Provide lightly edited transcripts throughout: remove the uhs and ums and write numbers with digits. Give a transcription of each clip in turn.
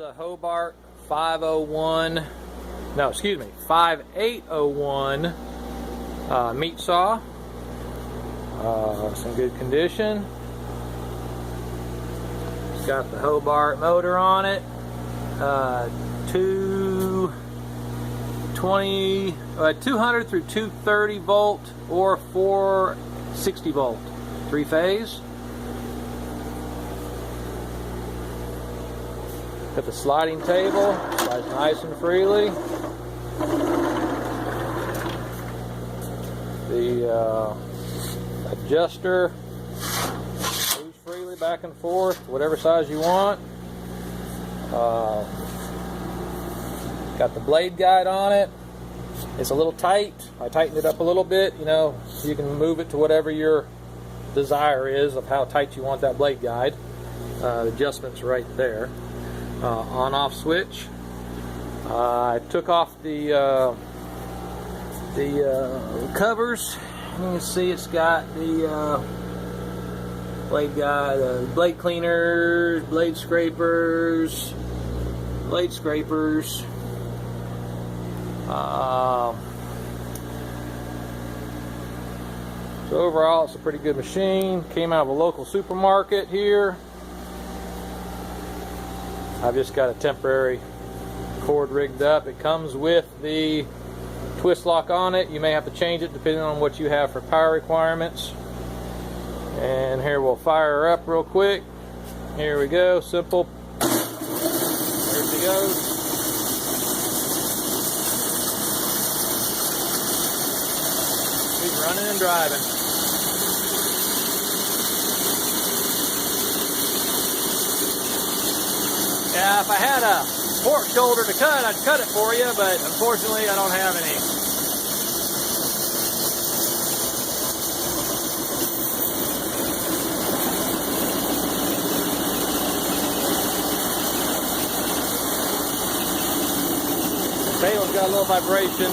a Hobart 5801 meat saw. It's in good condition. It's got the Hobart motor on it. 200 through 230 volt or 460 volt, 3-phase. Got the sliding table, slides nice and freely. The adjuster moves freely back and forth, whatever size you want. Got the blade guide on it. It's a little tight. I tightened it up a little bit. You know, you can move it to whatever your desire is of how tight you want that blade guide. The adjustment's right there. On-off switch. I took off the covers. You can see it's got the blade guide, blade cleaners, blade scrapers. So overall, it's a pretty good machine. Came out of a local supermarket here. I've just got a temporary cord rigged up. It comes with the twist lock on it. You may have to change it depending on what you have for power requirements. And here we'll fire her up real quick. Here we go, simple. There she goes. She's running and driving. Yeah, if I had a pork shoulder to cut, I'd cut it for you, but unfortunately I don't have any. The table's got a little vibration.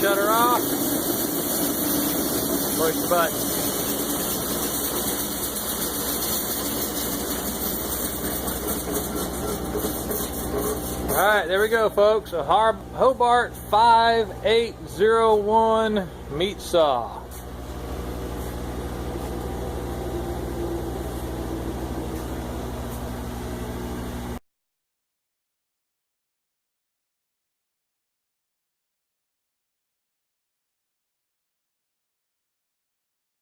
Shut her off. Push the button. Alright, there we go, folks. A Hobart 5801 meat saw.